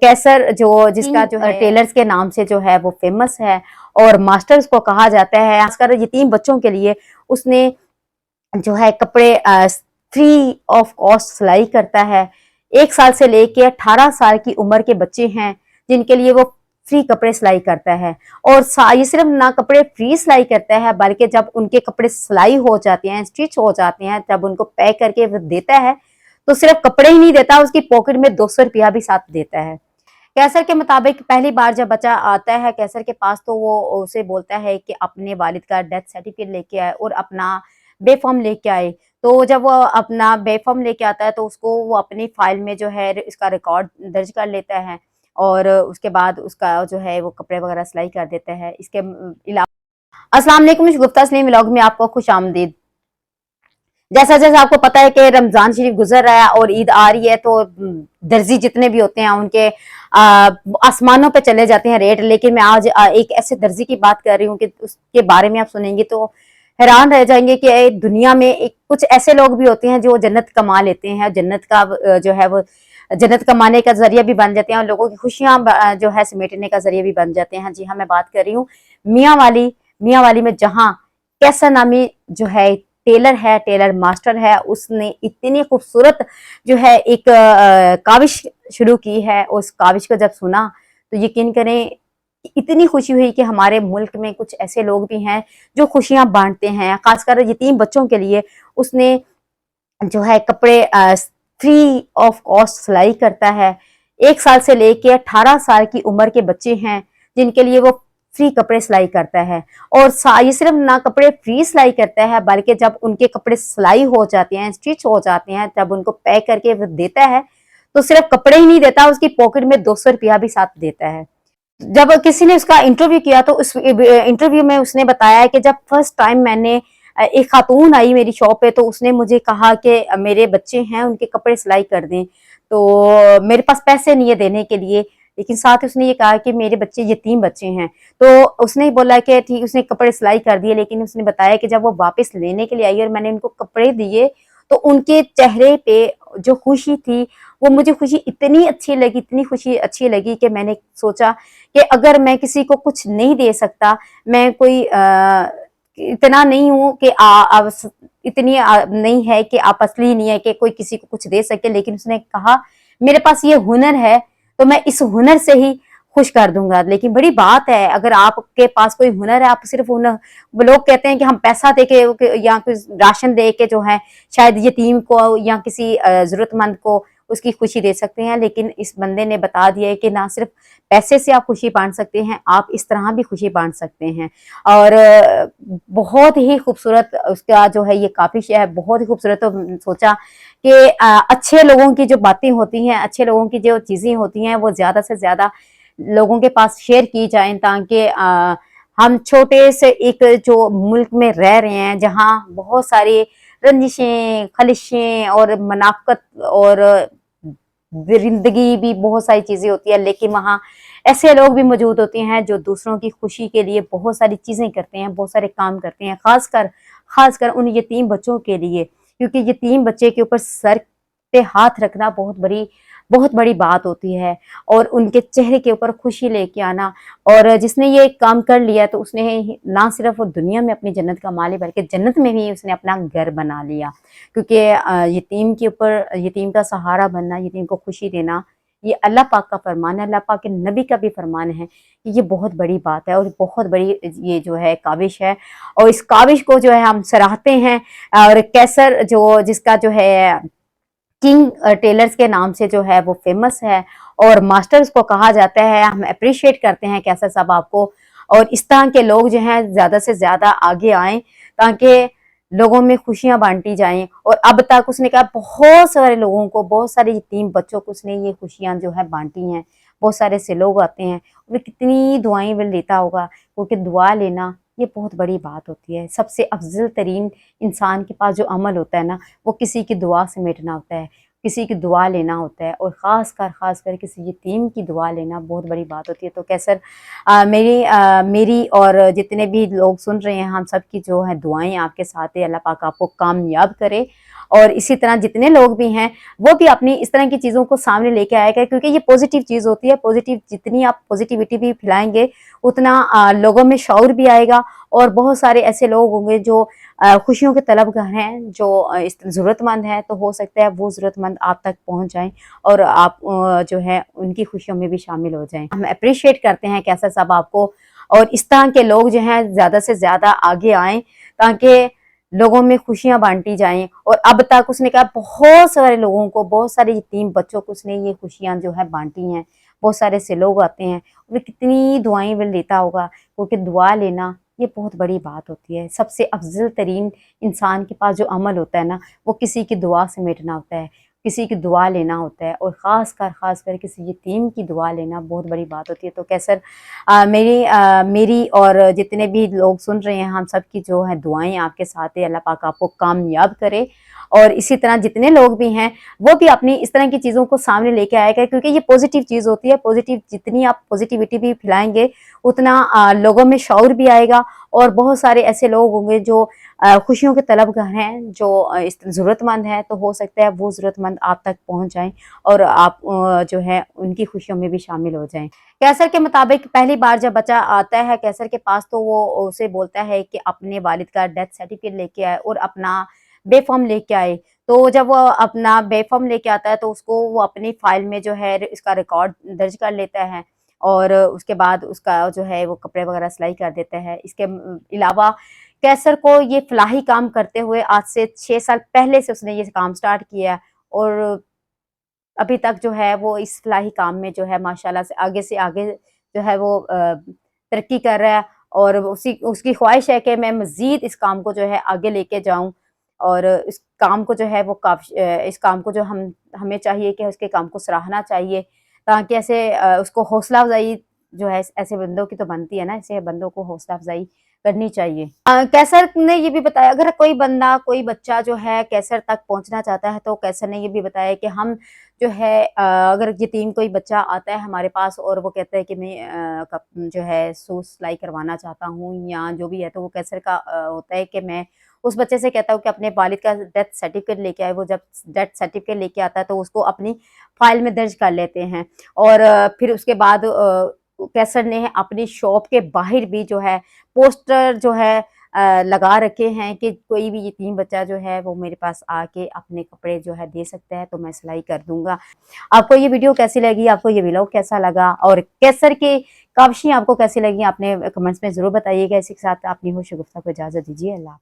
कैसर जिसका जो है टेलर्स के नाम से जो है वो फेमस है और मास्टर्स को कहा जाता है। खासकर यतीम बच्चों के लिए उसने जो है कपड़े फ्री ऑफ कॉस्ट सिलाई करता है। 1 साल से लेके 18 साल की उम्र के बच्चे हैं जिनके लिए वो फ्री कपड़े सिलाई करता है। और ये सिर्फ ना कपड़े फ्री सिलाई करता है बल्कि जब उनके कपड़े सिलाई हो जाते हैं, स्टिच हो जाते हैं, तब उनको पैक करके वो देता है तो सिर्फ कपड़े ही नहीं देता, उसकी पॉकेट में 200 रुपया भी साथ देता है। कैसर के मुताबिक पहली बार जब बच्चा आता है कैसर के पास तो वो उसे बोलता है कि अपने वालिद का डेथ सर्टिफिकेट लेके आए और अपना बे फॉर्म लेके आए। तो जब वो अपना बे फॉर्म लेके आता है तो उसको वो अपनी फाइल में जो है इसका रिकॉर्ड दर्ज कर लेता है और उसके बाद उसका जो है वो कपड़े वगैरह सिलाई कर देता है। इसके अलावा अस्सलाम वालेकुम, गुफ्ता स्लीम व्लॉग में आपको खुश आमदीद। जैसा जैसा आपको पता है कि रमजान शरीफ गुजर रहा है और ईद आ रही है तो दर्जी जितने भी होते हैं उनके आसमानों पे चले जाते हैं रेट। लेकिन मैं आज एक ऐसे दर्जी की बात कर रही हूँ कि उसके बारे में आप सुनेंगे तो हैरान रह जाएंगे कि दुनिया में कुछ ऐसे लोग भी होते हैं जो जन्नत कमा लेते हैं। जन्नत का जो है वो जन्नत कमाने का जरिया भी बन जाते हैं और लोगों की खुशियां जो है समेटने का जरिया भी बन जाते हैं। जी हाँ, मैं बात कर रही हूँ मियाँ वाली में, जहाँ कैसर नामी जो है टेलर है, टेलर मास्टर है, उसने इतनी खूबसूरत जो है एक काविश शुरू की है। उस काविश को जब सुना तो यकीन करें इतनी खुशी हुई कि हमारे मुल्क में कुछ ऐसे लोग भी हैं जो खुशियां बांटते हैं, खासकर यतीम बच्चों के लिए। उसने जो है कपड़े फ्री ऑफ कॉस्ट सिलाई करता है। 1 साल से लेके 18 साल की उम्र के बच्चे हैं जिनके लिए वो फ्री कपड़े सिलाई करता है। और ये सिर्फ ना कपड़े फ्री सिलाई करता है बल्कि जब उनके कपड़े सिलाई हो जाते हैं, स्टिच हो जाते हैं, तब उनको पैक करके वो देता है तो सिर्फ कपड़े ही नहीं देता, उसकी पॉकेट में 200 रुपया भी साथ देता है। जब किसी ने उसका इंटरव्यू किया तो उस इंटरव्यू में उसने बताया कि जब फर्स्ट टाइम मैंने एक खातून आई मेरी शॉप पे तो उसने मुझे कहा कि मेरे बच्चे हैं उनके कपड़े सिलाई कर दें, तो मेरे पास पैसे नहीं है देने के लिए, लेकिन साथ ही उसने ये कहा कि मेरे बच्चे यतीम बच्चे हैं। तो उसने बोला कि ठीक, उसने कपड़े सिलाई कर दिए। लेकिन उसने बताया कि जब वो वापस लेने के लिए आई और मैंने उनको कपड़े दिए तो उनके चेहरे पे जो खुशी थी वो मुझे खुशी इतनी अच्छी लगी, इतनी खुशी अच्छी लगी कि मैंने सोचा कि अगर मैं किसी को कुछ नहीं दे सकता, मैं कोई इतना नहीं हूँ कि इतनी नहीं है कि आप असली नहीं है कि कोई किसी को कुछ दे सके। लेकिन उसने कहा मेरे पास ये हुनर है तो मैं इस हुनर से ही खुश कर दूंगा। लेकिन बड़ी बात है, अगर आपके पास कोई हुनर है, आप सिर्फ हुनर, लोग कहते हैं कि हम पैसा दे के या कुछ राशन दे के जो है शायद यतीम को या किसी जरूरतमंद को उसकी खुशी दे सकते हैं। लेकिन इस बंदे ने बता दिया है कि ना सिर्फ पैसे से आप खुशी बांट सकते हैं, आप इस तरह भी खुशी बांट सकते हैं। और बहुत ही खूबसूरत उसका जो है ये काफिश है, बहुत ही खूबसूरत। तो सोचा कि अच्छे लोगों की जो बातें होती हैं, अच्छे लोगों की जो चीजें होती हैं वो ज्यादा से ज्यादा लोगों के पास शेयर की जाए, ताकि हम छोटे से एक जो मुल्क में रह रहे हैं जहाँ बहुत सारी रंजिशें, खलिशें और मनाफकत और दरिंदगी भी बहुत सारी चीजें होती है, लेकिन वहाँ ऐसे लोग भी मौजूद होते हैं जो दूसरों की खुशी के लिए बहुत सारी चीजें करते हैं, बहुत सारे काम करते हैं, खासकर उन यतीम बच्चों के लिए। क्योंकि यतीम बच्चे के ऊपर सर पे हाथ रखना बहुत बड़ी बात होती है और उनके चेहरे के ऊपर खुशी लेके आना। और जिसने ये काम कर लिया तो उसने ना सिर्फ वो दुनिया में अपनी जन्नत कमा ली बल्कि जन्नत में भी उसने अपना घर बना लिया। क्योंकि यतीम के ऊपर, यतीम का सहारा बनना, यतीम को खुशी देना, ये अल्लाह पाक का फरमान है, अल्लाह पाक के नबी का भी फरमान है कि ये बहुत बड़ी बात है और बहुत बड़ी ये जो है काविश है। और इस काविश को जो है हम सराहते हैं। और कैसर जिसका जो है किंग टेलर्स के नाम से जो है वो फेमस है और मास्टर्स को कहा जाता है। हम अप्रिशिएट करते हैं कैसर साहब आपको, और इस तरह के लोग जो हैं ज्यादा से ज्यादा आगे आएं ताकि लोगों में खुशियां बांटी जाएं। और अब तक उसने कहा बहुत सारे लोगों को, बहुत सारे यतीम बच्चों को उसने ये खुशियां जो है बांटी हैं। बहुत सारे से लोग आते हैं, वो कितनी दुआएं वो लेता होगा, क्योंकि दुआ लेना ये बहुत बड़ी बात होती है। सबसे अफजल तरीन इंसान के पास जो अमल होता है ना, वो किसी की दुआ समेटना होता है, किसी की दुआ लेना होता है, और ख़ास कर किसी यतीम की दुआ लेना बहुत बड़ी बात होती है। तो कैसर मेरी और जितने भी लोग सुन रहे हैं, हम सब की जो है दुआएं आपके साथ है। अल्लाह पाक आपको कामयाब करे और इसी तरह जितने लोग भी हैं वो भी अपनी इस तरह की चीज़ों को सामने लेके आएगा, क्योंकि ये पॉजिटिव चीज़ होती है। पॉजिटिव जितनी आप पॉजिटिविटी भी फैलाएंगे उतना लोगों में शऊर भी आएगा, और बहुत सारे ऐसे लोग होंगे जो खुशियों के तलबगार हैं, जो ज़रूरतमंद हैं, तो हो सकता है वो ज़रूरतमंद आप तक पहुंच जाएं और आप जो है उनकी खुशियों में भी शामिल हो जाएं। हम अप्रिशिएट करते हैं कैसर साहब आपको, और इस तरह के लोग जो हैं ज़्यादा से ज़्यादा आगे आएँ ताकि लोगों में खुशियां बांटी जाएं। और अब तक उसने कहा बहुत सारे लोगों को, बहुत सारे यतीम बच्चों को उसने ये खुशियां जो है बांटी हैं। बहुत सारे से लोग आते हैं, और कितनी दुआएं वो लेता होगा, क्योंकि दुआ लेना ये बहुत बड़ी बात होती है। सबसे अफजल तरीन इंसान के पास जो अमल होता है ना, वो किसी की दुआ समेटना होता है, किसी की दुआ लेना होता है, और ख़ास कर किसी यतीम की दुआ लेना बहुत बड़ी बात होती है। तो कैसर मेरी और जितने भी लोग सुन रहे हैं, हम सब की जो है दुआएं आपके साथ है। अल्लाह पाक आपको कामयाब करे, और इसी तरह जितने लोग भी हैं वो भी अपनी इस तरह की चीज़ों को सामने लेके आएगा, क्योंकि ये पॉजिटिव चीज़ होती है। पॉजिटिव जितनी आप पॉजिटिविटी भी फैलाएंगे उतना लोगों में शऊर भी आएगा, और बहुत सारे ऐसे लोग होंगे जो खुशियों के तलबगार हैं, जो ज़रूरतमंद हैं, तो हो सकता है वो ज़रूरतमंद आप तक पहुंच जाएं और आप जो है उनकी खुशियों में भी शामिल हो जाएं। कैसर के मुताबिक पहली बार जब बच्चा आता है कैसर के पास, तो वो उसे बोलता है कि अपने वालिद का डेथ सर्टिफिकेट लेके आए और अपना बे फॉर्म लेके आए। तो जब वो अपना बे फॉर्म लेके आता है तो उसको वो अपनी फाइल में जो है इसका रिकॉर्ड दर्ज कर लेता है, और उसके बाद उसका जो है वो कपड़े वगैरह सिलाई कर देता है। इसके अलावा कैसर को ये फलाही काम करते हुए आज से 6 साल पहले से उसने ये काम स्टार्ट किया है, और अभी तक जो है वो इस फलाही काम में जो है माशाल्लाह से आगे जो है वो तरक्की कर रहा है। और उसी उसकी ख्वाहिश है कि मैं मज़ीद इस काम को जो है आगे लेके जाऊँ, और इस काम को जो है वो इस काम को जो हमें चाहिए कि उसके काम को सराहना चाहिए, ताकि ऐसे उसको हौसला अफ़ज़ाई जो है ऐसे बंदों की तो बनती है ना, ऐसे बंदों को हौसला अफ़ज़ाई करनी चाहिए। कैसर ने ये भी बताया, अगर कोई बंदा कोई बच्चा जो है कैसर तक पहुँचना चाहता है, तो कैसर ने ये भी बताया कि हम जो है अगर यतीम कोई बच्चा आता है हमारे पास और वो कहता है कि मैं जो है सूट सिलाई करवाना चाहता हूँ या जो भी है, तो वो कैसर का होता है कि मैं उस बच्चे से कहता हूँ कि अपने वालिद का डेथ सर्टिफिकेट लेके आए। वो जब डेथ सर्टिफिकेट लेके आता है तो उसको अपनी फाइल में दर्ज कर लेते हैं, और फिर उसके बाद कैसर ने अपनी शॉप के बाहर भी जो है पोस्टर जो है लगा रखे हैं कि कोई भी यतीम बच्चा जो है वो मेरे पास आके अपने कपड़े जो है दे सकता है, तो मैं सिलाई कर दूंगा। आपको ये वीडियो कैसी लगी, आपको ये व्लॉग कैसा लगा, और कैसर के काविशें आपको कैसी लगी, आपने कमेंट्स में जरूर बताइएगा। इसी के साथ अपनी होश गुफ्ता को इजाजत दीजिए। अल्लाह।